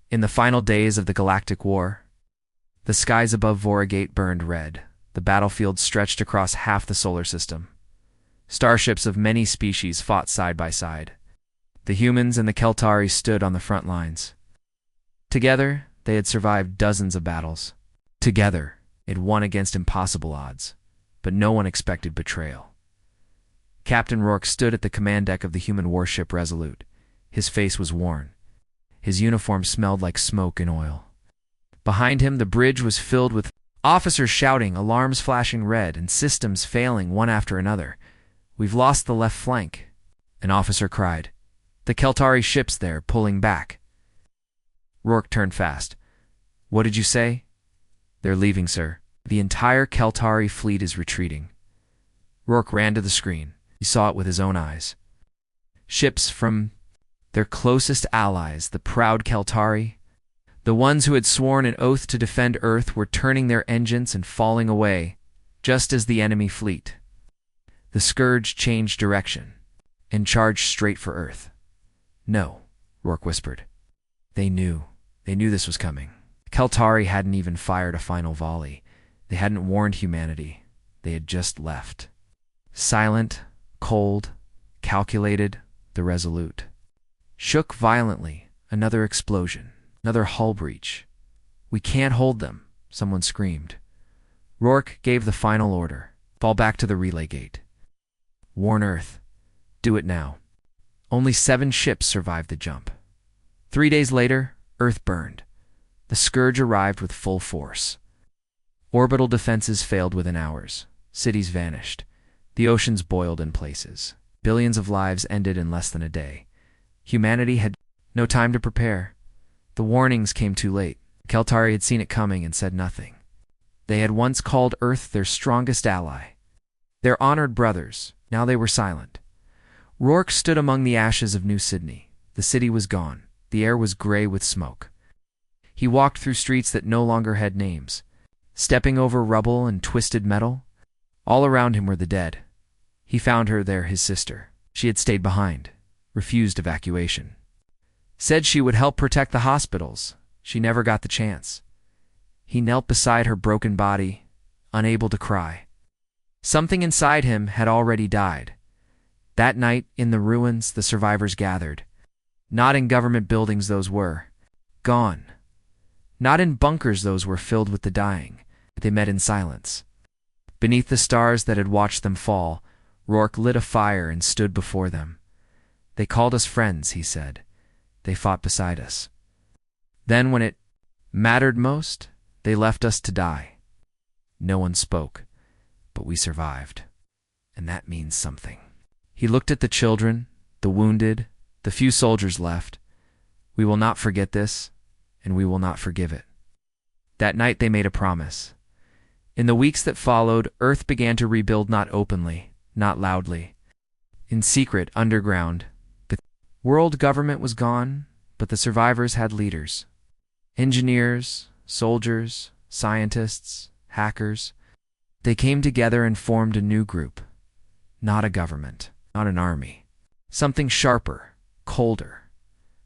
In the final days of the Galactic War, the skies above Voragate burned red. The battlefield stretched across half the solar system. Starships of many species fought side by side. The humans and the Keltari stood on the front lines. Together, they had survived dozens of battles. Together, it won against impossible odds. But no one expected betrayal. Captain Rourke stood at the command deck of the human warship Resolute. His face was worn. His uniform smelled like smoke and oil. Behind him, the bridge was filled with officers shouting, alarms flashing red, and systems failing one after another. "We've lost the left flank," an officer cried. "The Keltari ship's there, pulling back." Rourke turned fast. "What did you say?" "They're leaving, sir. The entire Keltari fleet is retreating." Rourke ran to the screen. He saw it with his own eyes. Ships from their closest allies, the proud Keltari, the ones who had sworn an oath to defend Earth, were turning their engines and falling away, just as the enemy fleet. The Scourge changed direction and charged straight for Earth. "No," Rourke whispered. They knew this was coming. Keltari hadn't even fired a final volley. They hadn't warned humanity. They had just left. Silent, cold, calculated, the Resolute shook violently. Another explosion. Another hull breach. "We can't hold them," someone screamed. Rourke gave the final order. "Fall back to the relay gate. Warn Earth. Do it now." Only 7 ships survived the jump. 3 days later, Earth burned. The Scourge arrived with full force. Orbital defenses failed within hours. Cities vanished. The oceans boiled in places. Billions of lives ended in less than a day. Humanity had no time to prepare. The warnings came too late. Keltari had seen it coming and said nothing. They had once called Earth their strongest ally, their honored brothers. Now they were silent. Rourke stood among the ashes of New Sydney. The city was gone. The air was gray with smoke. He walked through streets that no longer had names, stepping over rubble and twisted metal. All around him were the dead. He found her there, his sister. She had stayed behind, refused evacuation. Said she would help protect the hospitals. She never got the chance. He knelt beside her broken body, unable to cry. Something inside him had already died. That night, in the ruins, the survivors gathered. Not in government buildings, those were gone. Not in bunkers, those were filled with the dying. They met in silence. Beneath the stars that had watched them fall, Rourke lit a fire and stood before them. "They called us friends," he said. "They fought beside us. Then, when it mattered most, they left us to die." No one spoke, but we survived. And that means something. He looked at the children, the wounded, the few soldiers left. "We will not forget this, and we will not forgive it." That night they made a promise. In the weeks that followed, Earth began to rebuild, not openly, not loudly. In secret, underground. The world government was gone, but the survivors had leaders. Engineers, soldiers, scientists, hackers. They came together and formed a new group. Not a government, not an army. Something sharper, colder.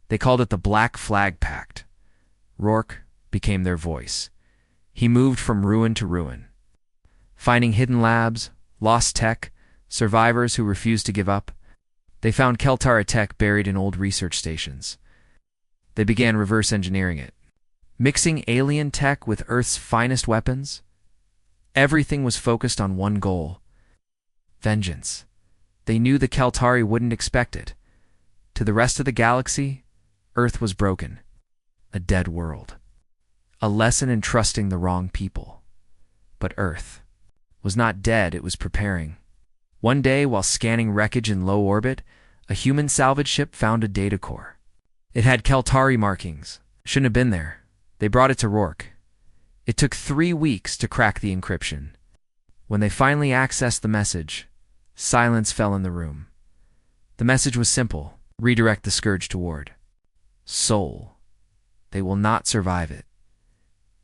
They called it the Black Flag Pact. Rourke became their voice. He moved from ruin to ruin, finding hidden labs, lost tech, survivors who refused to give up. They found Keltari tech buried in old research stations. They began reverse engineering it, mixing alien tech with Earth's finest weapons. Everything was focused on one goal: vengeance. They knew the Keltari wouldn't expect it. To the rest of the galaxy, Earth was broken. A dead world. A lesson in trusting the wrong people. But Earth was not dead, it was preparing. One day, while scanning wreckage in low orbit, a human salvage ship found a data core. It had Keltari markings. Shouldn't have been there. They brought it to Rourke. It took 3 weeks to crack the encryption. When they finally accessed the message, silence fell in the room. The message was simple: redirect the Scourge toward Sol. They will not survive it.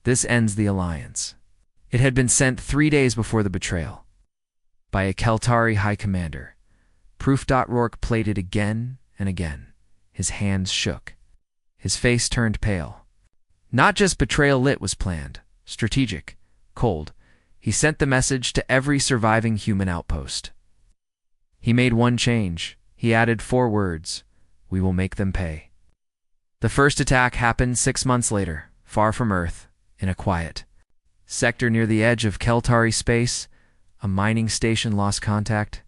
This ends the alliance. It had been sent 3 days before the betrayal, by a Keltari high commander. Proof. Rourke played it again and again. His hands shook. His face turned pale. Not just betrayal, lit was planned, strategic, cold. He sent the message to every surviving human outpost. He made one change. He added 4 words: "We will make them pay." The first attack happened 6 months later, far from Earth, in a quiet sector near the edge of Keltari space. A mining station lost contact.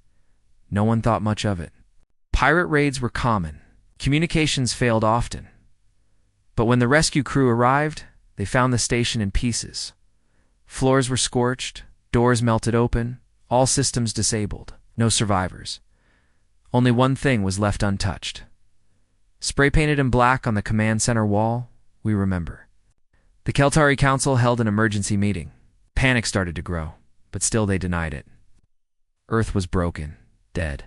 No one thought much of it. Pirate raids were common. Communications failed often. But when the rescue crew arrived, they found the station in pieces. Floors were scorched, doors melted open, all systems disabled, no survivors. Only one thing was left untouched. Spray-painted in black on the command center wall, we remember. The Keltari Council held an emergency meeting. Panic started to grow, but still they denied it. Earth was broken, dead.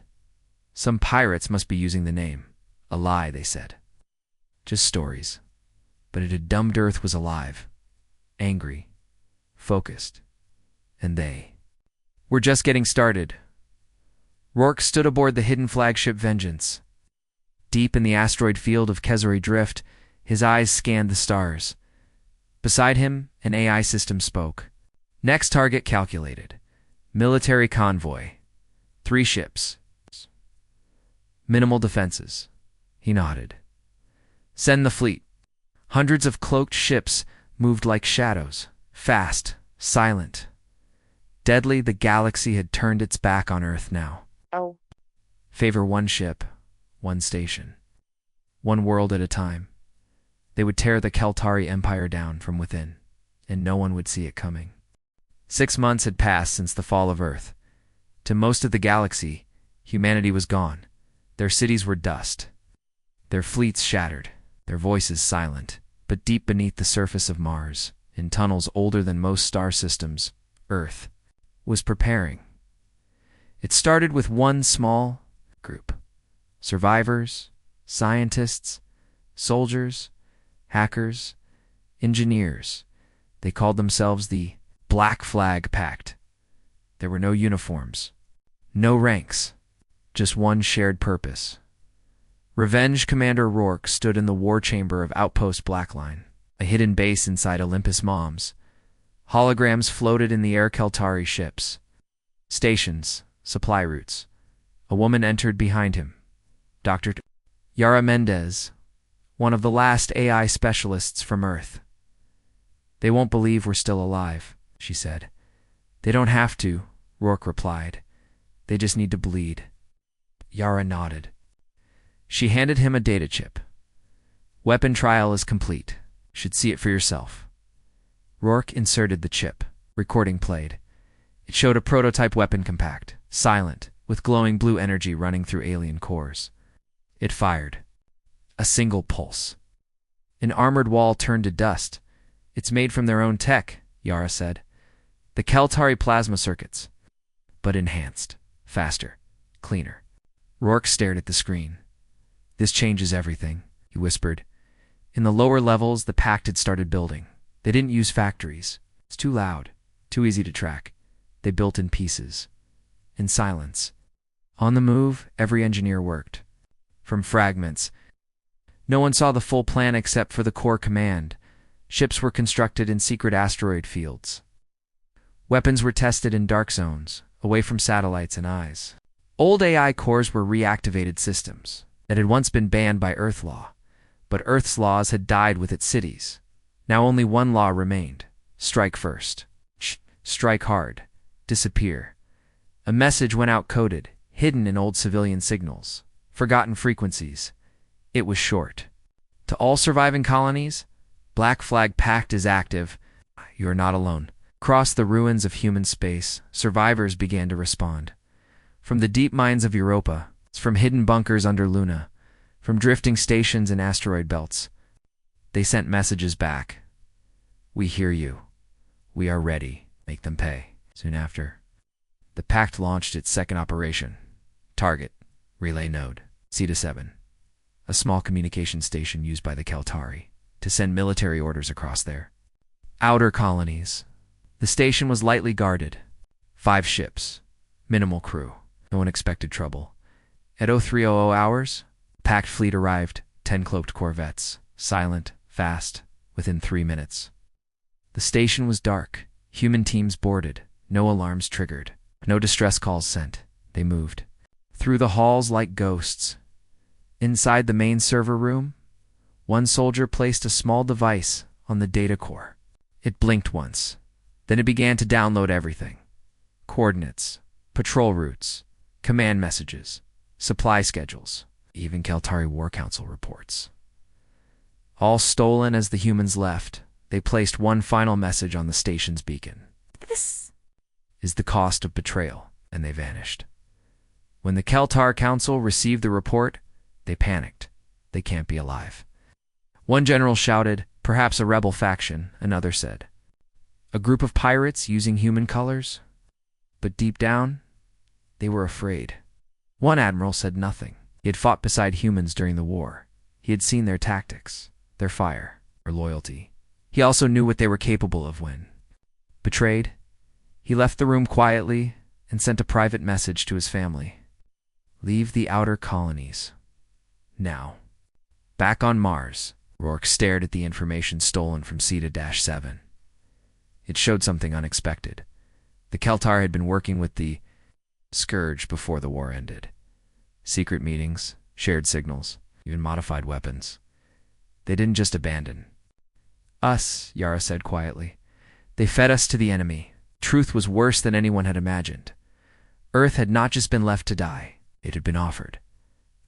Some pirates must be using the name. A lie, they said. Just stories. But it had dumbed Earth was alive, angry, focused, and they were just getting started. Rourke stood aboard the hidden flagship Vengeance. Deep in the asteroid field of Kezari Drift, his eyes scanned the stars. Beside him, an AI system spoke. Next target calculated. Military convoy. 3 ships. Minimal defenses. He nodded. Send the fleet. Hundreds of cloaked ships moved like shadows, fast, silent. Deadly, the galaxy had turned its back on Earth now. Oh. Favor one ship, one station, one world at a time. They would tear the Keltari Empire down from within, and no one would see it coming. 6 months had passed since the fall of Earth. To most of the galaxy, humanity was gone. Their cities were dust. Their fleets shattered, their voices silent. But deep beneath the surface of Mars, in tunnels older than most star systems, Earth was preparing. It started with one small group. Survivors, scientists, soldiers, hackers, engineers. They called themselves the Black Flag Pact. There were no uniforms, no ranks, just one shared purpose. Revenge Commander Rourke stood in the war chamber of Outpost Blackline, a hidden base inside Olympus Moms. Holograms floated in the air. Keltari ships. Stations, supply routes. A woman entered behind him. Dr. Yara Mendez, one of the last AI specialists from Earth. They won't believe we're still alive, she said. They don't have to, Rourke replied. They just need to bleed. Yara nodded. She handed him a data chip. Weapon trial is complete. Should see it for yourself. Rourke inserted the chip. Recording played. It showed a prototype weapon compact, silent, with glowing blue energy running through alien cores. It fired. A single pulse. An armored wall turned to dust. It's made from their own tech, Yara said. The Keltari plasma circuits. But enhanced. Faster. Cleaner. Rourke stared at the screen. This changes everything, he whispered. In the lower levels, the pact had started building. They didn't use factories. It's too loud, too easy to track. They built in pieces. In silence. On the move, every engineer worked. From fragments. No one saw the full plan except for the core command. Ships were constructed in secret asteroid fields. Weapons were tested in dark zones, away from satellites and eyes. Old AI cores were reactivated systems that had once been banned by Earth law, but Earth's laws had died with its cities. Now only one law remained: strike first, strike hard, disappear. A message went out coded, hidden in old civilian signals, forgotten frequencies. It was short. To all surviving colonies, Black Flag Pact is active. You are not alone. Across the ruins of human space, survivors began to respond. From the deep mines of Europa, from hidden bunkers under Luna, from drifting stations in asteroid belts, they sent messages back. We hear you. We are ready. Make them pay. Soon after, the Pact launched its second operation. Target, relay node, C-7, a small communication station used by the Keltari to send military orders across there. Outer colonies. The station was lightly guarded. 5 ships, minimal crew. No one expected trouble. At 0300 hours, Pact fleet arrived, 10 cloaked corvettes, silent, fast, within 3 minutes. The station was dark. Human teams boarded. No alarms triggered. No distress calls sent. They moved through the halls like ghosts. Inside the main server room, one soldier placed a small device on the data core. It blinked once. Then it began to download everything. Coordinates, patrol routes, command messages, supply schedules, even Keltari War Council reports. All stolen as the humans left, they placed one final message on the station's beacon. "This is the cost of betrayal," and they vanished. When the Keltar Council received the report, they panicked. They can't be alive. One general shouted, "Perhaps a rebel faction," another said, "A group of pirates using human colors?" But deep down, they were afraid. One admiral said nothing. He had fought beside humans during the war. He had seen their tactics, their fire, their loyalty. He also knew what they were capable of when betrayed. He left the room quietly and sent a private message to his family. "Leave the outer colonies. Now." Back on Mars, Rourke stared at the information stolen from Ceta-7. It showed something unexpected. The Keltar had been working with the Scourge before the war ended. Secret meetings, shared signals, even modified weapons. They didn't just abandon us, Yara said quietly. They fed us to the enemy. Truth was worse than anyone had imagined. Earth had not just been left to die, it had been offered.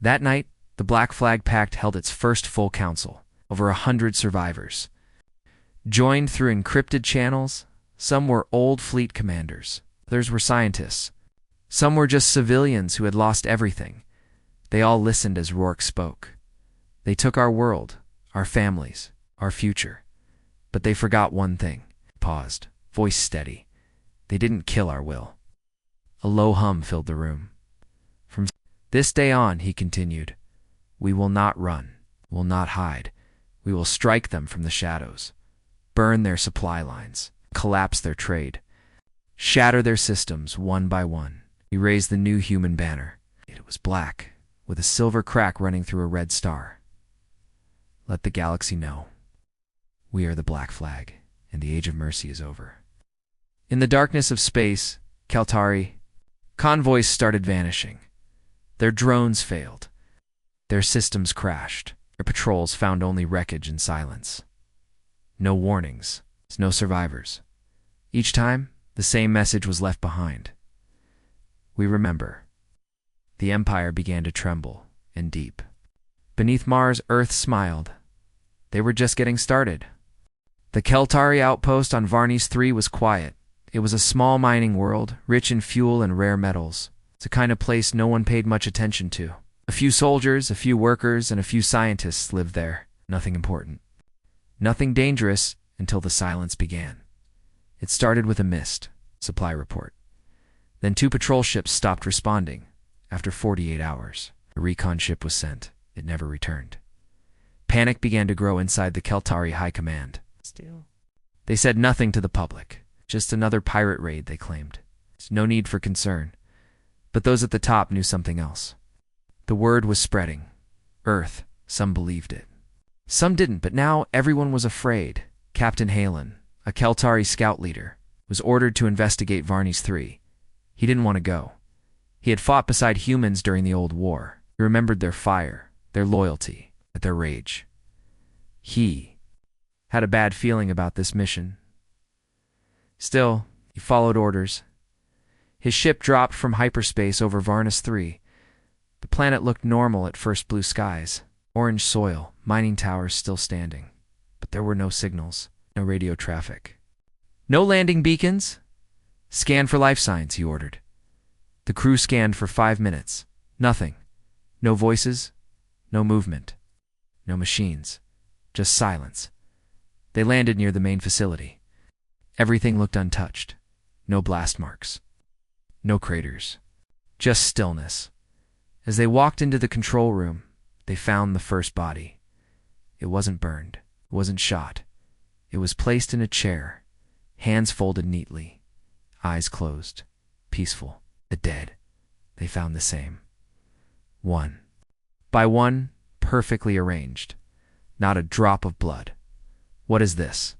That night, the Black Flag Pact held its first full council, over 100 survivors. Joined through encrypted channels, some were old fleet commanders, others were scientists. Some were just civilians who had lost everything. They all listened as Rourke spoke. They took our world, our families, our future. But they forgot one thing. He paused, voice steady. They didn't kill our will. A low hum filled the room. From this day on, he continued, we will not run, will not hide. We will strike them from the shadows, burn their supply lines, collapse their trade, shatter their systems one by one. He raised the new human banner. It was black, with a silver crack running through a red star. Let the galaxy know. We are the Black Flag, and the Age of Mercy is over. In the darkness of space, Keltari convoys started vanishing. Their drones failed. Their systems crashed. Their patrols found only wreckage and silence. No warnings, no survivors. Each time, the same message was left behind. We remember. The Empire began to tremble and deep. Beneath Mars, Earth smiled. They were just getting started. The Keltari outpost on Varnes 3 was quiet. It was a small mining world, rich in fuel and rare metals. It's a kind of place no one paid much attention to. A few soldiers, a few workers, and a few scientists lived there. Nothing important. Nothing dangerous until the silence began. It started with a missed supply report. Then 2 patrol ships stopped responding. After 48 hours, a recon ship was sent. It never returned. Panic began to grow inside the Keltari High Command. They said nothing to the public. Just another pirate raid, they claimed. There's no need for concern. But those at the top knew something else. The word was spreading. Earth, some believed it. Some didn't, but now everyone was afraid. Captain Halen, a Keltari scout leader, was ordered to investigate Varnes 3. He didn't want to go. He had fought beside humans during the old war. He remembered their fire, their loyalty, their rage. He had a bad feeling about this mission. Still, he followed orders. His ship dropped from hyperspace over Varnes 3. The planet looked normal at first. Blue skies, orange soil, mining towers still standing. But there were no signals, no radio traffic. No landing beacons? Scan for life signs, he ordered. The crew scanned for 5 minutes. Nothing. No voices, no movement, no machines, just silence. They landed near the main facility. Everything looked untouched. No blast marks. No craters. Just stillness. As they walked into the control room, they found the first body. It wasn't burned. It wasn't shot. It was placed in a chair, hands folded neatly, eyes closed, peaceful. The dead. They found the same. One by one, perfectly arranged. Not a drop of blood. What is this?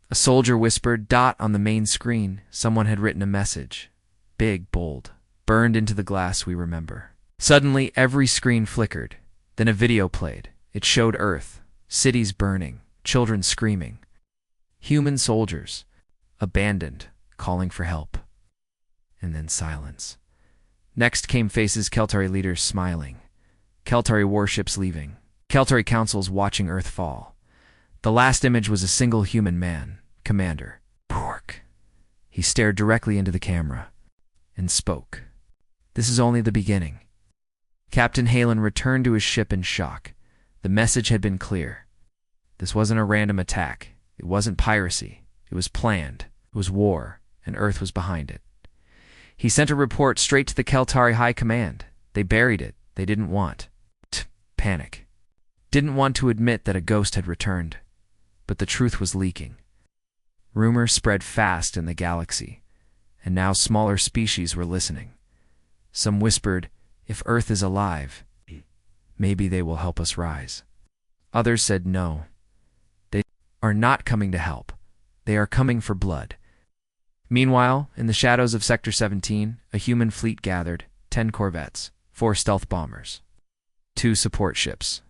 A soldier whispered. Dot on the main screen. Someone had written a message. Big, bold, burned into the glass we remember. Suddenly, every screen flickered. Then a video played. It showed Earth, cities burning, children screaming. Human soldiers, abandoned, calling for help. And then silence. Next came faces, Keltari leaders smiling, Keltari warships leaving, Keltari councils watching Earth fall. The last image was a single human man, Commander Rourke. He stared directly into the camera and spoke. This is only the beginning. Captain Halen returned to his ship in shock. The message had been clear. This wasn't a random attack. It wasn't piracy. It was planned. It was war, and Earth was behind it. He sent a report straight to the Keltari High Command. They buried it. They didn't want to panic. Didn't want to admit that a ghost had returned. But the truth was leaking. Rumor spread fast in the galaxy, and now smaller species were listening. Some whispered, if Earth is alive, maybe they will help us rise. Others said no. They are not coming to help. They are coming for blood. Meanwhile, in the shadows of Sector 17, a human fleet gathered, 10 corvettes, 4 stealth bombers, 2 support ships.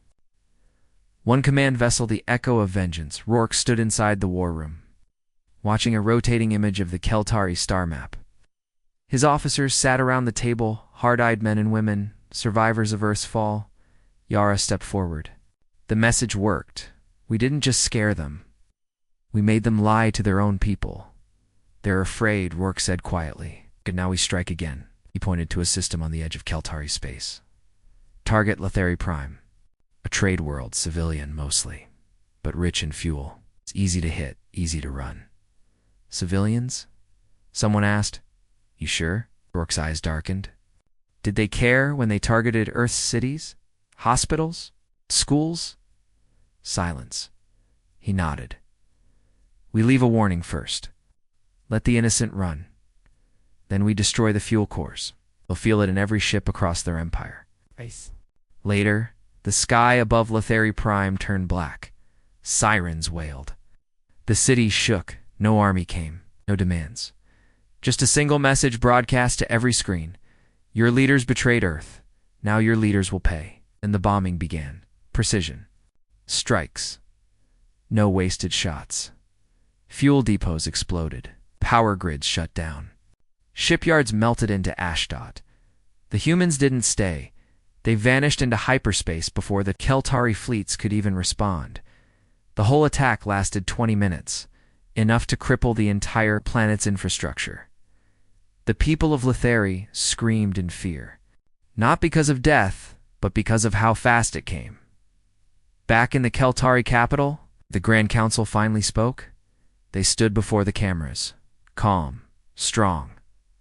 One command vessel, the Echo of Vengeance. Rourke stood inside the war room, watching a rotating image of the Keltari star map. His officers sat around the table, hard-eyed men and women, survivors of Earth's fall. Yara stepped forward. The message worked. We didn't just scare them. We made them lie to their own people. They're afraid, Rourke said quietly. And now we strike again. He pointed to a system on the edge of Keltari space. Target Lethari Prime. A trade world, civilian mostly, but rich in fuel. It's easy to hit, easy to run. Civilians? Someone asked. You sure? Rourke's eyes darkened. Did they care when they targeted Earth's cities? Hospitals? Schools? Silence. He nodded. We leave a warning first. Let the innocent run. Then we destroy the fuel cores. They'll feel it in every ship across their empire. Nice. Later, the sky above Lethari Prime turned black. Sirens wailed. The city shook. No army came. No demands. Just a single message broadcast to every screen. Your leaders betrayed Earth. Now your leaders will pay. And the bombing began. Precision. Strikes. No wasted shots. Fuel depots exploded. Power grids shut down. Shipyards melted into ashdot. The humans didn't stay. They vanished into hyperspace before the Keltari fleets could even respond. The whole attack lasted 20 minutes, enough to cripple the entire planet's infrastructure. The people of Lethari screamed in fear, not because of death, but because of how fast it came. Back in the Keltari capital, the Grand Council finally spoke. They stood before the cameras, calm, strong,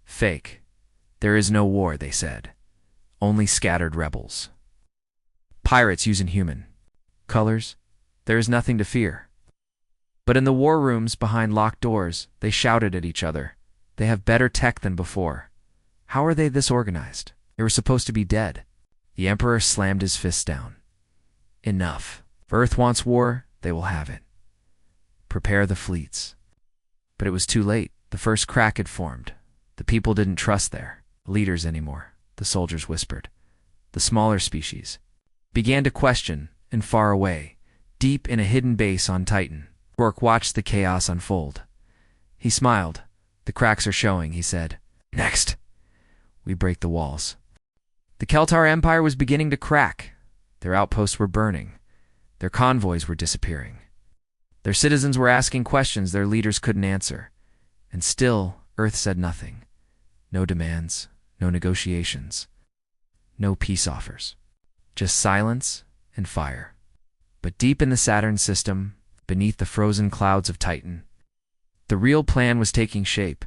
fake. There is no war, they said. Only scattered rebels. Pirates using human colors. There is nothing to fear. But in the war rooms behind locked doors, they shouted at each other. They have better tech than before. How are they this organized? They were supposed to be dead. The Emperor slammed his fists down. Enough. If Earth wants war, they will have it. Prepare the fleets. But it was too late. The first crack had formed. The people didn't trust their leaders anymore. The soldiers whispered. The smaller species began to question, and far away, deep in a hidden base on Titan, Rourke watched the chaos unfold. He smiled. The cracks are showing, he said. Next. We break the walls. The Keltar Empire was beginning to crack. Their outposts were burning. Their convoys were disappearing. Their citizens were asking questions their leaders couldn't answer. And still, Earth said nothing. No demands. No negotiations. No peace offers. Just silence and fire. But deep in the Saturn system, beneath the frozen clouds of Titan, the real plan was taking shape.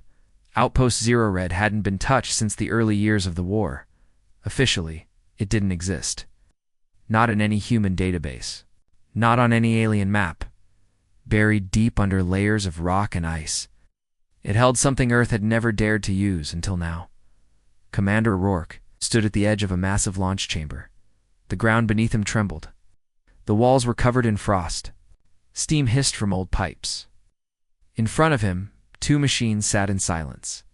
Outpost Zero Red hadn't been touched since the early years of the war. Officially, it didn't exist. Not in any human database. Not on any alien map. Buried deep under layers of rock and ice. It held something Earth had never dared to use until now. Commander Rourke stood at the edge of a massive launch chamber. The ground beneath him trembled. The walls were covered in frost. Steam hissed from old pipes. In front of him, two machines sat in silence,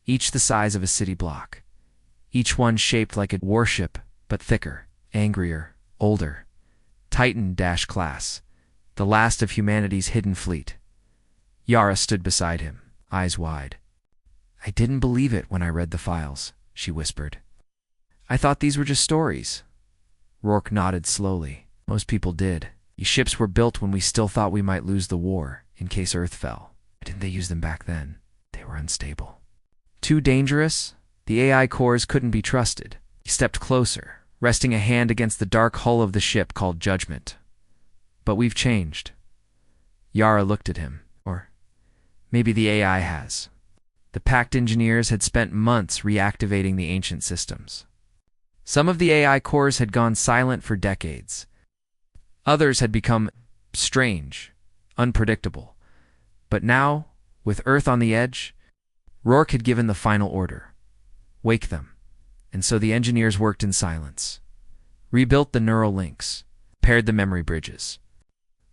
each the size of a city block. Each one shaped like a warship, but thicker, angrier, older. Titan-class, the last of humanity's hidden fleet. Yara stood beside him, eyes wide. "I didn't believe it when I read the files," she whispered. "I thought these were just stories." Rourke nodded slowly. "Most people did. These ships were built when we still thought we might lose the war, in case Earth fell. Why didn't they use them back then? They were unstable. Too dangerous? The AI cores couldn't be trusted." He stepped closer, resting a hand against the dark hull of the ship called Judgment. "But we've changed." Yara looked at him. Or maybe the AI has. The Pact engineers had spent months reactivating the ancient systems. Some of the AI cores had gone silent for decades. Others had become strange, unpredictable. But now, with Earth on the edge, Rourke had given the final order. Wake them. And so the engineers worked in silence. Rebuilt the neural links, paired the memory bridges,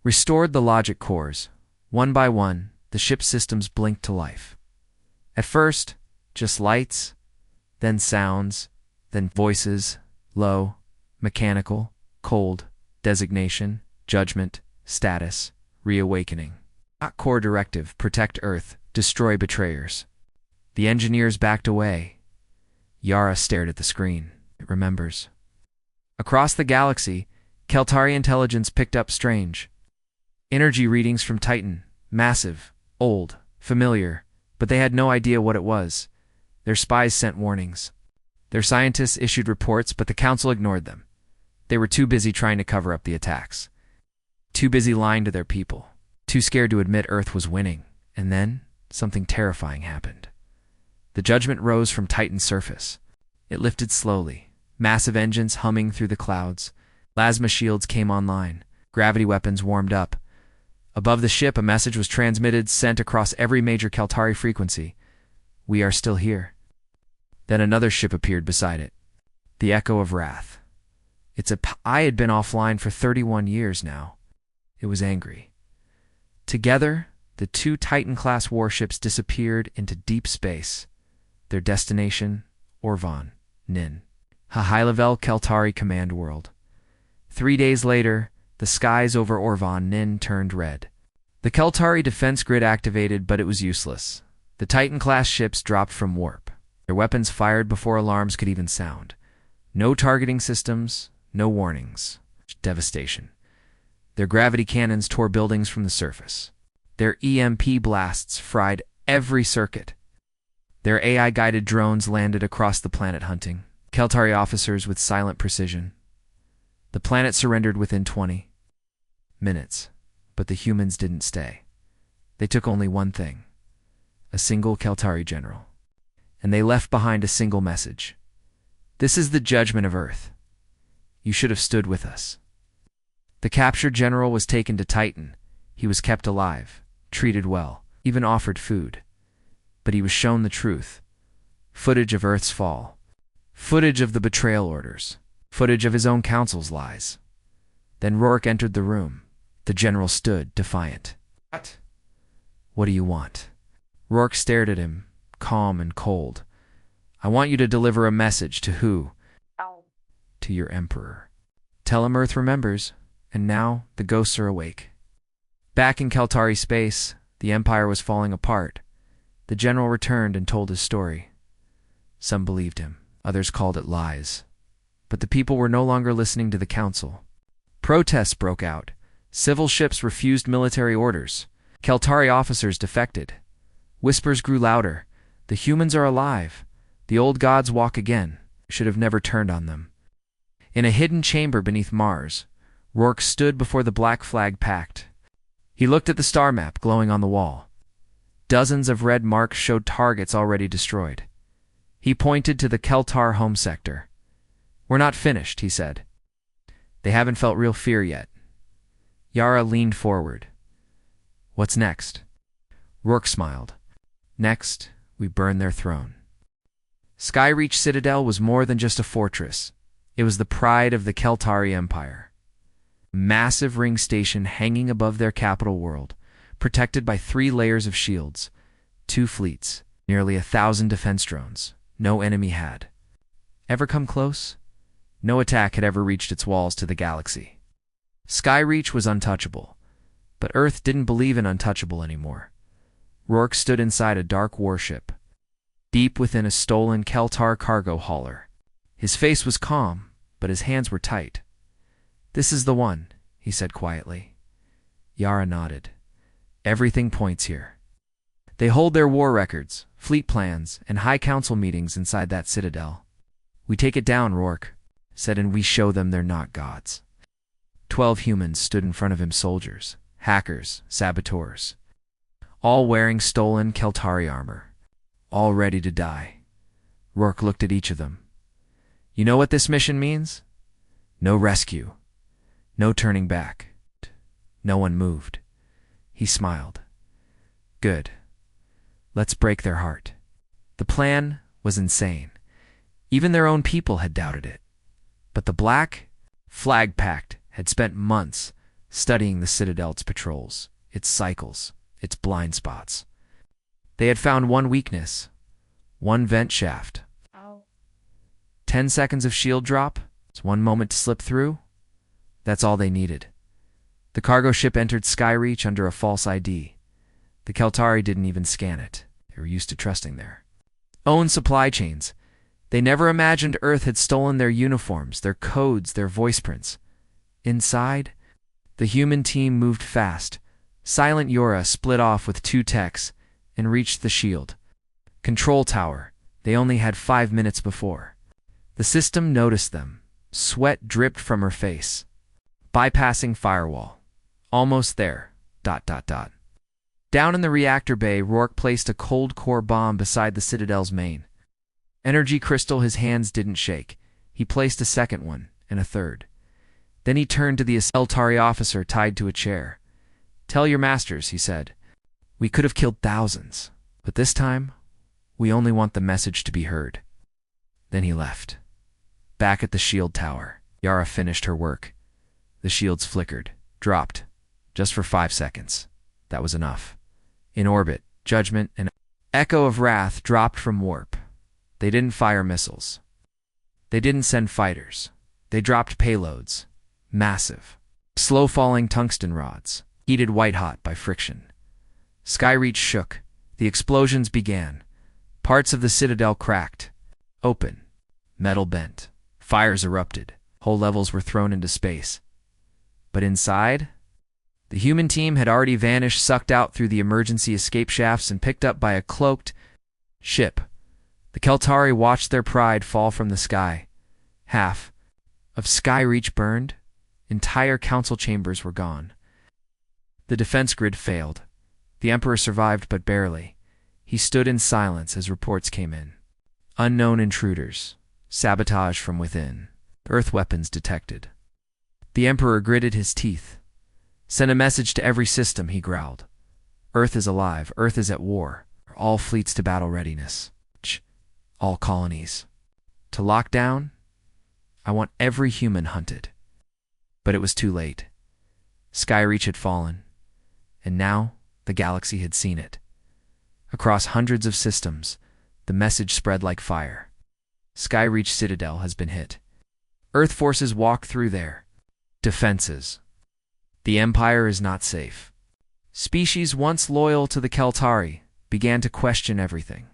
restored the logic cores. One by one, the ship's systems blinked to life. At first, just lights, then sounds, then voices, low, mechanical, cold, designation, judgment, status, reawakening. Core directive: protect Earth, destroy betrayers. The engineers backed away. Yara stared at the screen. It remembers. Across the galaxy, Keltari intelligence picked up strange energy readings from Titan. Massive, old, familiar, but they had no idea what it was. Their spies sent warnings. Their scientists issued reports, but the Council ignored them. They were too busy trying to cover up the attacks. Too busy lying to their people. Too scared to admit Earth was winning. And then, something terrifying happened. The Judgment rose from Titan's surface. It lifted slowly, massive engines humming through the clouds. Plasma shields came online. Gravity weapons warmed up. Above the ship, a message was transmitted, sent across every major Keltari frequency. "We are still here." Then another ship appeared beside it. The Echo of Wrath. I had been offline for 31 years now. It was angry. Together, the two Titan-class warships disappeared into deep space. Their destination, Orvon, Nin, a high-level Keltari command world. 3 days later, the skies over Orvon, Nin turned red. The Keltari defense grid activated, but it was useless. The Titan-class ships dropped from warp. Their weapons fired before alarms could even sound. No targeting systems, no warnings. Devastation. Their gravity cannons tore buildings from the surface. Their EMP blasts fried every circuit. Their AI-guided drones landed across the planet hunting Keltari officers with silent precision. The planet surrendered within 20 minutes, but the humans didn't stay. They took only one thing: a single Keltari general. And they left behind a single message. "This is the judgment of Earth. You should have stood with us." The captured general was taken to Titan. He was kept alive, treated well, even offered food. But he was shown the truth. Footage of Earth's fall. Footage of the betrayal orders. Footage of his own council's lies. Then Rourke entered the room. The general stood, defiant. "What? What do you want?" Rourke stared at him, calm and cold. "I want you to deliver a message to who?" "To your emperor. Tell him Earth remembers, and now the ghosts are awake." Back in Keltari space, the Empire was falling apart. The general returned and told his story. Some believed him, others called it lies. But the people were no longer listening to the council. Protests broke out. Civil ships refused military orders. Keltari officers defected. Whispers grew louder. "The humans are alive. The old gods walk again. Should have never turned on them." In a hidden chamber beneath Mars, Rourke stood before the Black Flag Pact. He looked at the star map glowing on the wall. Dozens of red marks showed targets already destroyed. He pointed to the Keltar home sector. "We're not finished," he said. "They haven't felt real fear yet." Yara leaned forward. "What's next?" Rourke smiled. "Next, we burn their throne." Skyreach Citadel was more than just a fortress. It was the pride of the Keltari Empire. A massive ring station hanging above their capital world, protected by 3 layers of shields, 2 fleets, nearly 1,000 defense drones. No enemy had ever come close. No attack had ever reached its walls to the galaxy. Skyreach was untouchable, but Earth didn't believe in untouchable anymore. Rourke stood inside a dark warship, deep within a stolen Keltar cargo hauler. His face was calm, but his hands were tight. "This is the one," he said quietly. Yara nodded. "Everything points here. They hold their war records, fleet plans, and high council meetings inside that citadel. We take it down," Rourke said, "and we show them they're not gods." 12 humans stood in front of him, soldiers, hackers, saboteurs, all wearing stolen Keltari armor, all ready to die. Rourke looked at each of them. "You know what this mission means? No rescue. No turning back." No one moved. He smiled. "Good. Let's break their heart." The plan was insane. Even their own people had doubted it. But the Black Flag Pact had spent months studying the Citadel's patrols, its cycles, its blind spots. They had found one weakness, one vent shaft. 10 seconds of shield drop, it's 1 moment to slip through. That's all they needed. The cargo ship entered Skyreach under a false ID. The Keltari didn't even scan it. They were used to trusting their own supply chains. They never imagined Earth had stolen their uniforms, their codes, their voice prints. Inside, the human team moved fast. Silent Yora split off with 2 techs and reached the shield control tower they only had 5 minutes before. The system noticed them. Sweat dripped from her face. Bypassing firewall. Almost there. ... Down in the reactor bay, Rourke placed a cold core bomb beside the Citadel's main energy crystal. His hands didn't shake. He placed a second one, and a third. Then he turned to the Eltari officer tied to a chair. "Tell your masters," he said. "We could have killed thousands, but this time, we only want the message to be heard." Then he left. Back at the shield tower, Yara finished her work. The shields flickered, dropped, just for 5 seconds. That was enough. In orbit, Judgment and Echo of Wrath dropped from warp. They didn't fire missiles. They didn't send fighters. They dropped payloads. Massive, slow-falling tungsten rods, heated white-hot by friction. Skyreach shook. The explosions began. Parts of the Citadel cracked. Open. Metal bent. Fires erupted. Whole levels were thrown into space. But inside, the human team had already vanished, sucked out through the emergency escape shafts and picked up by a cloaked ship. The Keltari watched their pride fall from the sky. Half of Skyreach burned. Entire council chambers were gone. The defense grid failed. The Emperor survived, but barely. He stood in silence as reports came in. Unknown intruders. Sabotage from within. Earth weapons detected. The Emperor gritted his teeth. "Send a message to every system," he growled. "Earth is alive. Earth is at war. All fleets to battle readiness. All colonies. To lock down, I want every human hunted." But it was too late. Skyreach had fallen, and now the galaxy had seen it. Across hundreds of systems, the message spread like fire. Skyreach Citadel has been hit. Earth forces walk through their defenses. The Empire is not safe. Species once loyal to the Keltari began to question everything.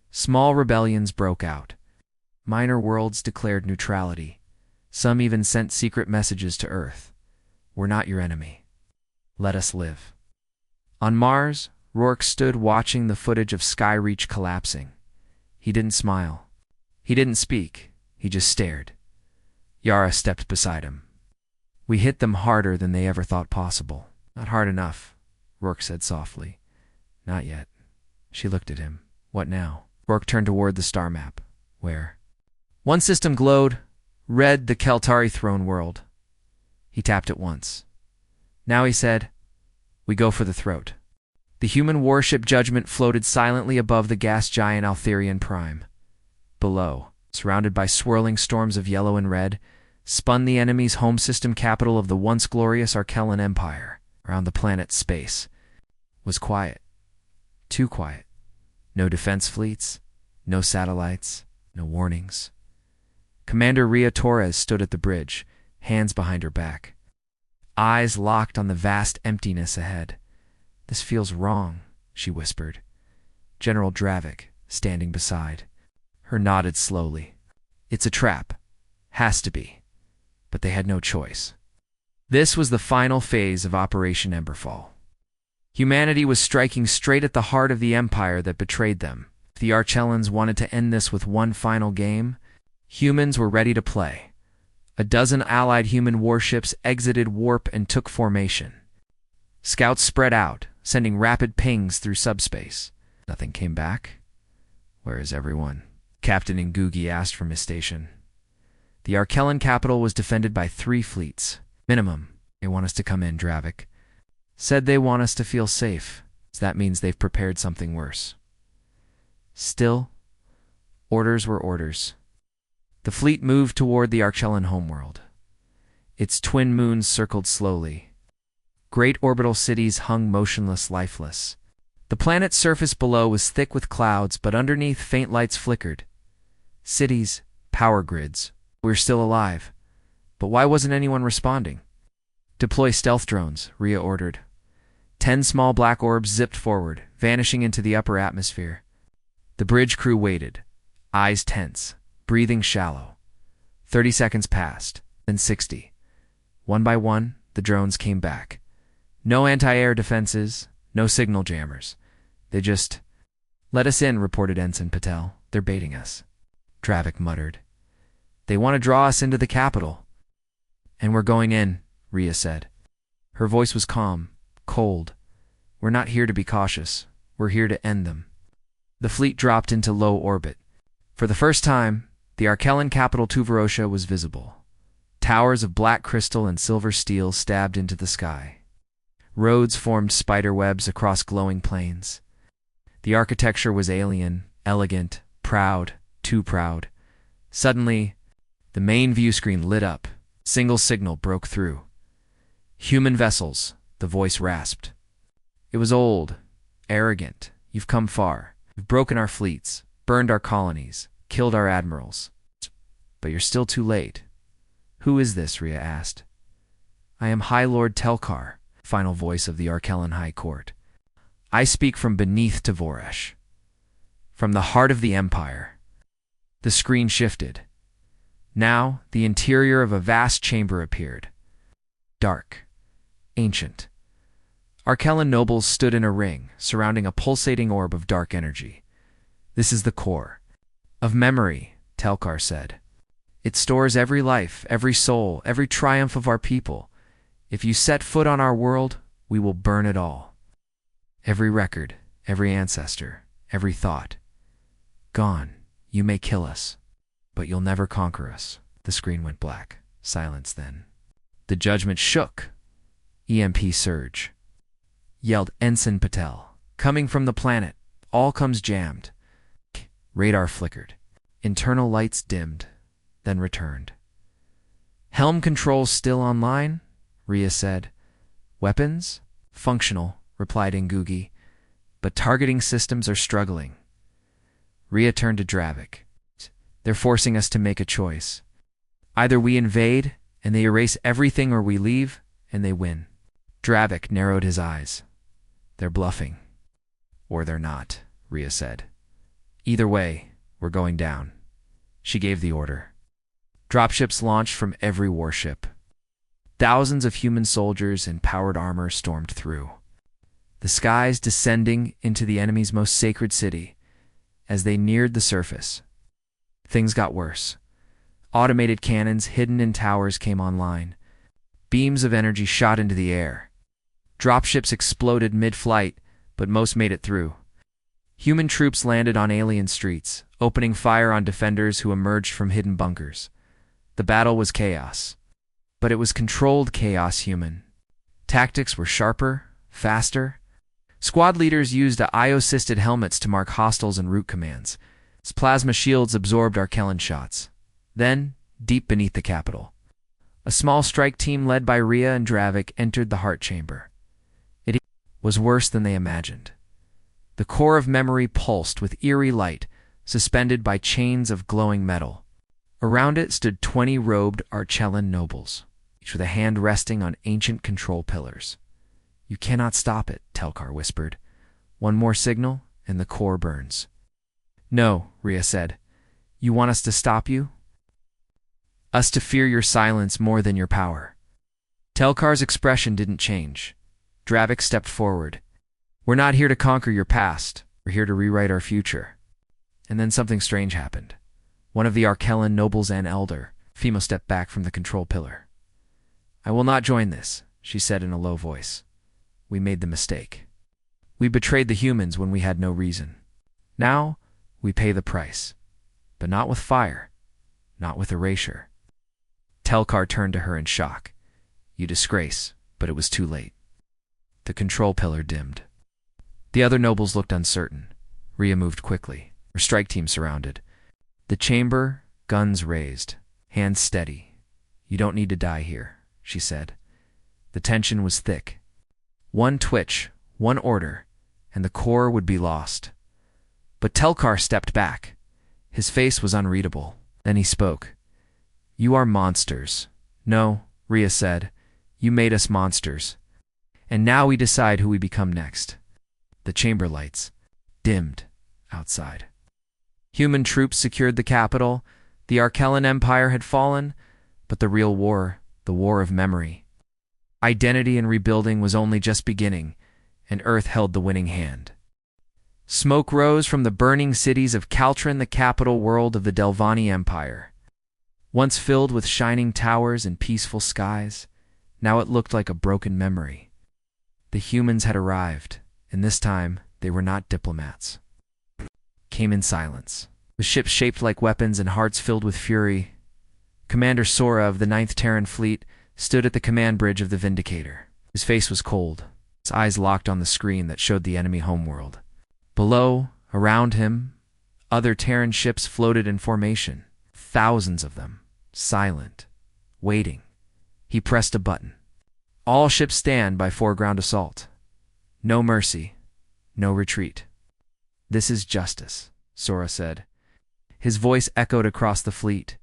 Small rebellions broke out. Minor worlds declared neutrality. Some even sent secret messages to Earth. "We're not your enemy. Let us live." On Mars, Rourke stood watching the footage of Skyreach collapsing. He didn't smile. He didn't speak. He just stared. Yara stepped beside him. "We hit them harder than they ever thought possible." "Not hard enough," Rourke said softly. "Not yet." She looked at him. "What now?" Rourke turned toward the star map. "Where?" One system glowed, red, the Keltari throne world. He tapped it once. Now he said, "We go for the throat." The human warship Judgment floated silently above the gas giant Altherian Prime. Below, surrounded by swirling storms of yellow and red, spun the enemy's home system capital of the once glorious Arkellan Empire around the planet's space. It was quiet. Too quiet. No defense fleets, no satellites, no warnings. Commander Ria Torres stood at the bridge, hands behind her back. Eyes locked on the vast emptiness ahead. "This feels wrong," she whispered. General Dravik, standing beside her, nodded slowly. "It's a trap. Has to be." But they had no choice. This was the final phase of Operation Emberfall. Humanity was striking straight at the heart of the Empire that betrayed them. If the Archellans wanted to end this with one final game, humans were ready to play. A dozen allied human warships exited warp and took formation. Scouts spread out, sending rapid pings through subspace. Nothing came back. "Where is everyone?" Captain Ngugi asked from his station. The Arkellan capital was defended by 3 fleets. Minimum. "They want us to come in," Dravik said. "They want us to feel safe. That means they've prepared something worse." Still, orders were orders. The fleet moved toward the Arkellan homeworld. Its twin moons circled slowly. Great orbital cities hung motionless, lifeless. The planet's surface below was thick with clouds, but underneath faint lights flickered. Cities, power grids. We were still alive. But why wasn't anyone responding? "Deploy stealth drones," Ria ordered. 10 small black orbs zipped forward, vanishing into the upper atmosphere. The bridge crew waited, eyes tense, breathing shallow. 30 seconds passed, then 60. One by one, the drones came back. No anti-air defenses, no signal jammers. They just... "Let us in," reported Ensign Patel. "They're baiting us," Dravik muttered. "They want to draw us into the capital." "And we're going in," Ria said. Her voice was calm, cold. "We're not here to be cautious. We're here to end them." The fleet dropped into low orbit. For the first time, the Arkellan capital Tuvarosha was visible. Towers of black crystal and silver steel stabbed into the sky. Roads formed spider webs across glowing plains. The architecture was alien, elegant, proud, too proud. Suddenly, the main view screen lit up. Single signal broke through. "Human vessels," the voice rasped. It was old, arrogant. "You've come far. You've broken our fleets, burned our colonies, killed our admirals. But you're still too late." "Who is this?" Ria asked. "I am High Lord Telkar," final voice of the Arkellan High Court. "I speak from beneath Tavoresh, from the heart of the Empire." The screen shifted. Now, the interior of a vast chamber appeared. Dark. Ancient. Arkellan nobles stood in a ring, surrounding a pulsating orb of dark energy. "This is the core of memory," Telkar said. "It stores every life, every soul, every triumph of our people. If you set foot on our world, we will burn it all. Every record, every ancestor, every thought. Gone. You may kill us, but you'll never conquer us." The screen went black. Silence then. The judgment shook. "EMP surge," yelled Ensign Patel. "Coming from the planet. All comes jammed." Radar flickered. Internal lights dimmed, then returned. "Helm controls still online?" Ria said. "Weapons? Functional," replied Ngugi. "But targeting systems are struggling." Ria turned to Dravik. "They're forcing us to make a choice. Either we invade, and they erase everything, or we leave, and they win." Dravik narrowed his eyes. "They're bluffing. Or they're not," Ria said. "Either way, we're going down." She gave the order. Dropships launched from every warship. Thousands of human soldiers in powered armor stormed through. The skies descending into the enemy's most sacred city. As they neared the surface, things got worse. Automated cannons hidden in towers came online. Beams of energy shot into the air. Dropships exploded mid-flight, but most made it through. Human troops landed on alien streets, opening fire on defenders who emerged from hidden bunkers. The battle was chaos. But it was controlled chaos human. Tactics were sharper, faster. Squad leaders used IO-assisted helmets to mark hostiles and route commands. Its plasma shields absorbed Arkellan shots. Then, deep beneath the capital, A small strike team led by Rhea and Dravik entered the heart chamber. It was worse than they imagined. The core of memory pulsed with eerie light, suspended by chains of glowing metal. Around it stood 20 robed Archellan nobles, each with a hand resting on ancient control pillars. "You cannot stop it," Telkar whispered. "One more signal, and the core burns." "No," Rhea said. "You want us to stop you? Us to fear your silence more than your power." Telkar's expression didn't change. Dravik stepped forward. "We're not here to conquer your past. We're here to rewrite our future." And then something strange happened. One of the Archellan nobles and elder, Fimo, stepped back from the control pillar. "I will not join this," she said in a low voice. "We made the mistake. We betrayed the humans when we had no reason. Now, we pay the price. But not with fire. Not with erasure." Telkar turned to her in shock. "You disgrace," but it was too late. The control pillar dimmed. The other nobles looked uncertain. Rhea moved quickly. Her strike team surrounded. The chamber, guns raised, hands steady. "You don't need to die here," she said. The tension was thick. One twitch, one order, and the core would be lost. But Telkar stepped back. His face was unreadable. Then he spoke. "You are monsters." "No," Rhea said. "You made us monsters. And now we decide who we become next." The chamber lights dimmed outside. Human troops secured the capital. The Archellan Empire had fallen, but the real war, the war of memory, identity and rebuilding, was only just beginning, and Earth held the winning hand. Smoke rose from the burning cities of Caltran, the capital world of the Delvani Empire. Once filled with shining towers and peaceful skies, now it looked like a broken memory. The humans had arrived, and this time they were not diplomats. Came in silence, with ships shaped like weapons and hearts filled with fury. Commander Sora of the 9th Terran Fleet stood at the command bridge of the Vindicator. His face was cold, his eyes locked on the screen that showed the enemy homeworld. Below, around him, other Terran ships floated in formation, thousands of them, silent, waiting. He pressed a button. "All ships stand by foreground assault. No mercy, no retreat." "This is justice," Sora said. His voice echoed across the fleet.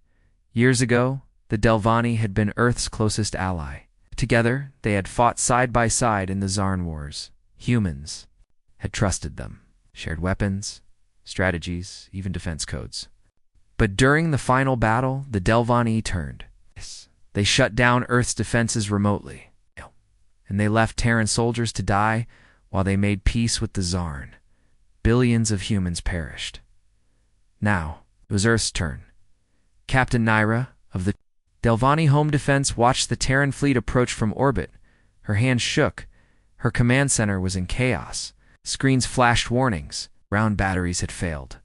Years ago, the Delvani had been Earth's closest ally. Together, they had fought side by side in the Zarn Wars. Humans had trusted them, shared weapons, strategies, even defense codes. But during the final battle, the Delvani turned. They shut down Earth's defenses remotely, and they left Terran soldiers to die while they made peace with the Zarn. Billions of humans perished. Now, it was Earth's turn. Captain Naira of the Delvani Home Defense watched the Terran fleet approach from orbit. Her hands shook. Her command center was in chaos. Screens flashed warnings. Ground batteries had failed.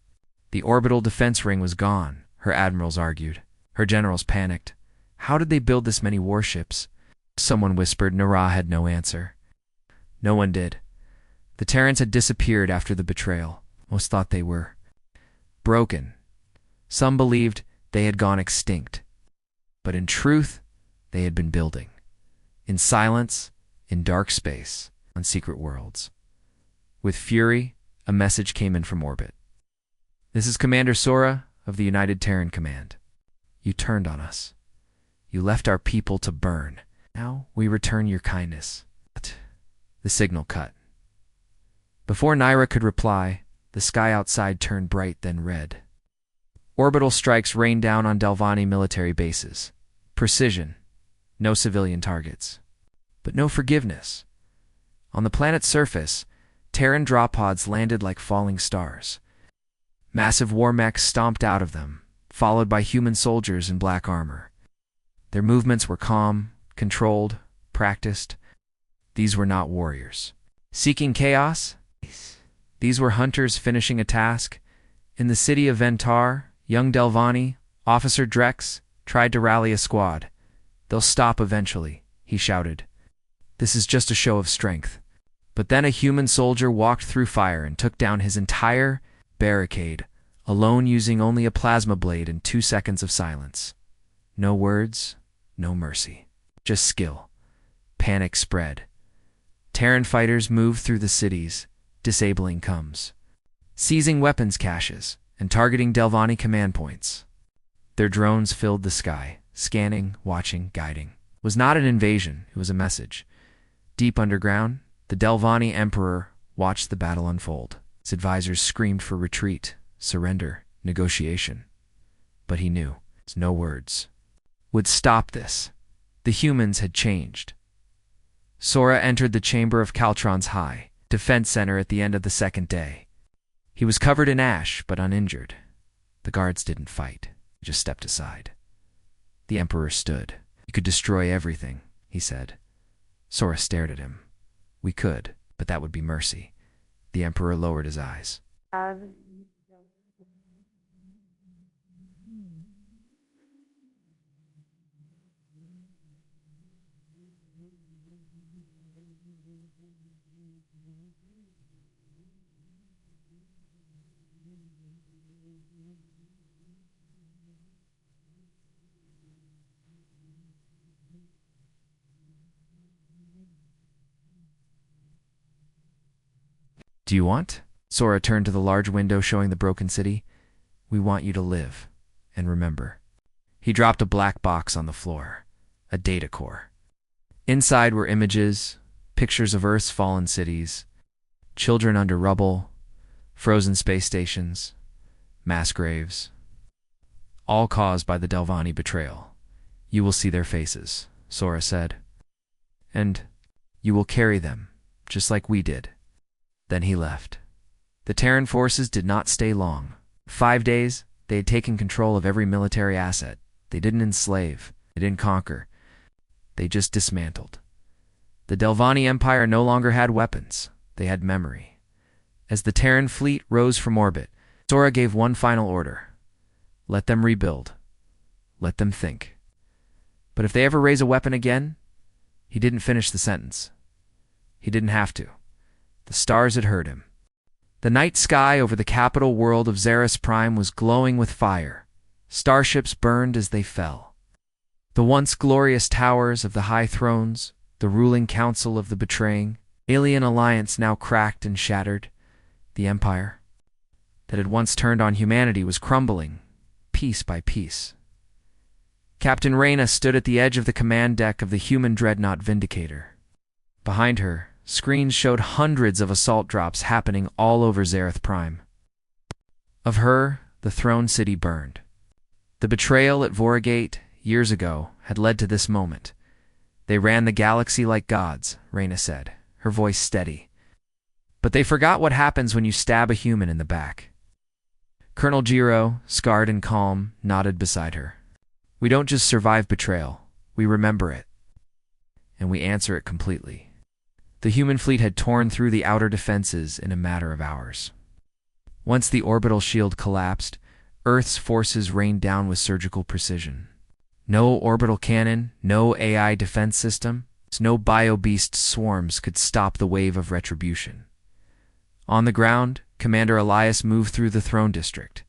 The orbital defense ring was gone, her admirals argued. Her generals panicked. How did they build this many warships? Someone whispered. Nara had no answer. No one did. The Terrans had disappeared after the betrayal. Most thought they were broken. Some believed they had gone extinct. But in truth, they had been building. In silence, in dark space, on secret worlds. With fury, a message came in from orbit. "This is Commander Sora of the United Terran Command. You turned on us. You left our people to burn. Now we return your kindness." The signal cut. Before Naira could reply, the sky outside turned bright, then red. Orbital strikes rained down on Delvani military bases. Precision. No civilian targets. But no forgiveness. On the planet's surface, Terran drop pods landed like falling stars. Massive war mechs stomped out of them, followed by human soldiers in black armor. Their movements were calm, controlled, practiced. These were not warriors. Seeking chaos? These were hunters finishing a task. In the city of Ventar, young Delvani, Officer Drex, tried to rally a squad. "They'll stop eventually," he shouted. "This is just a show of strength." But then a human soldier walked through fire and took down his entire barricade, alone, using only a plasma blade in 2 seconds of silence. No words, No mercy. Just skill. Panic spread. Terran fighters moved through the cities, disabling comms, seizing weapons caches, and targeting Delvani command points. Their drones filled the sky, scanning, watching, guiding. It was not an invasion, it was a message. Deep underground, the Delvani Emperor watched the battle unfold. His advisors screamed for retreat, surrender, negotiation. But he knew, no words would stop this. The humans had changed. Sora entered the chamber of Caltron's High Defense Center at the end of the second day. He was covered in ash, but uninjured. The guards didn't fight. They just stepped aside. The Emperor stood. "You could destroy everything," he said. Sora stared at him. "We could, but that would be mercy." The Emperor lowered his eyes. "Do you want?" Sora turned to the large window showing the broken city. "We want you to live. And remember." He dropped a black box on the floor. A data core. Inside were images, pictures of Earth's fallen cities, children under rubble, frozen space stations, mass graves. All caused by the Delvani betrayal. "You will see their faces," Sora said. "And you will carry them, just like we did." Then he left. The Terran forces did not stay long. 5 days, they had taken control of every military asset. They didn't enslave. They didn't conquer. They just dismantled. The Delvani Empire no longer had weapons. They had memory. As the Terran fleet rose from orbit, Sora gave one final order. Let them rebuild. Let them think. But if they ever raise a weapon again, he didn't finish the sentence. He didn't have to. The stars had heard him. The night sky over the capital world of Xeris Prime was glowing with fire. Starships burned as they fell. The once glorious towers of the high thrones, the ruling council of the betraying, alien alliance now cracked and shattered. The empire that had once turned on humanity was crumbling, piece by piece. Captain Reyna stood at the edge of the command deck of the human dreadnought Vindicator. Behind her, screens showed hundreds of assault drops happening all over Xerath Prime. Of her, the throne city burned. The betrayal at Voragate, years ago, had led to this moment. They ran the galaxy like gods, Reyna said, her voice steady. But they forgot what happens when you stab a human in the back. Colonel Jiro, scarred and calm, nodded beside her. "We don't just survive betrayal, we remember it. And we answer it completely." The human fleet had torn through the outer defenses in a matter of hours. Once the orbital shield collapsed, Earth's forces rained down with surgical precision. No orbital cannon, no AI defense system, no bio-beast swarms could stop the wave of retribution. On the ground, Commander Elias moved through the throne district.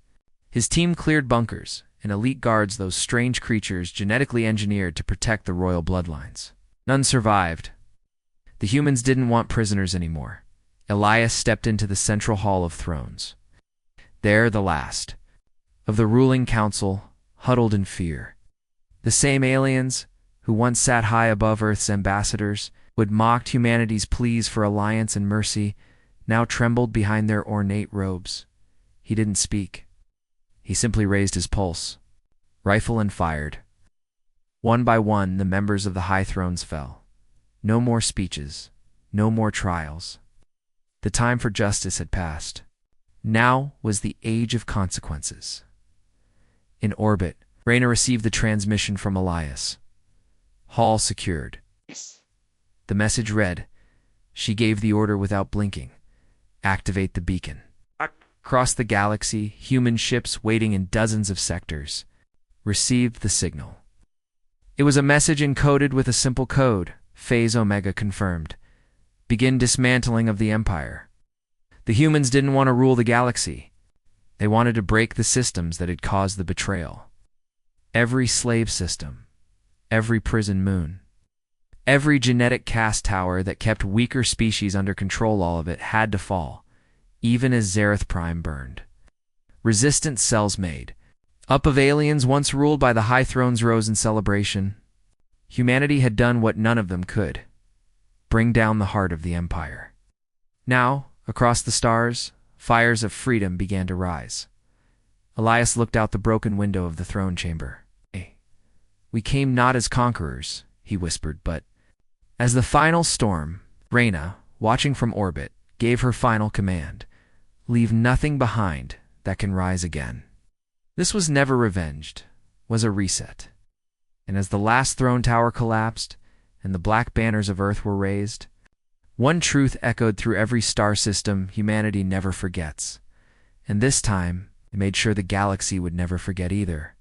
His team cleared bunkers, and elite guards those strange creatures genetically engineered to protect the royal bloodlines. None survived. The humans didn't want prisoners anymore. Elias stepped into the central hall of thrones. There, the last of the ruling council, huddled in fear. The same aliens, who once sat high above Earth's ambassadors, who had mocked humanity's pleas for alliance and mercy, now trembled behind their ornate robes. He didn't speak. He simply raised his pulse, rifle and fired. One by one, the members of the high thrones fell. No more speeches, no more trials. The time for justice had passed. Now was the age of consequences. In orbit, Reyna received the transmission from Elias. Hall secured. The message read. She gave the order without blinking. Activate the beacon. Across the galaxy, human ships waiting in dozens of sectors received the signal. It was a message encoded with a simple code. Phase Omega confirmed. Begin dismantling of the Empire. The humans didn't want to rule the galaxy. They wanted to break the systems that had caused the betrayal. Every slave system, every prison moon. Every genetic cast tower that kept weaker species under control, all of it had to fall, even as Zareth Prime burned. Resistant cells made up of aliens once ruled by the High Thrones rose in celebration. Humanity had done what none of them could: bring down the heart of the Empire. Now, across the stars, fires of freedom began to rise. Elias looked out the broken window of the throne chamber. "We came not as conquerors," he whispered, "but as the final storm." Reyna, watching from orbit, gave her final command: "Leave nothing behind that can rise again." This was never revenged, was a reset. And as the last throne tower collapsed and the black banners of Earth were raised, one truth echoed through every star system: humanity never forgets. And this time, it made sure the galaxy would never forget either.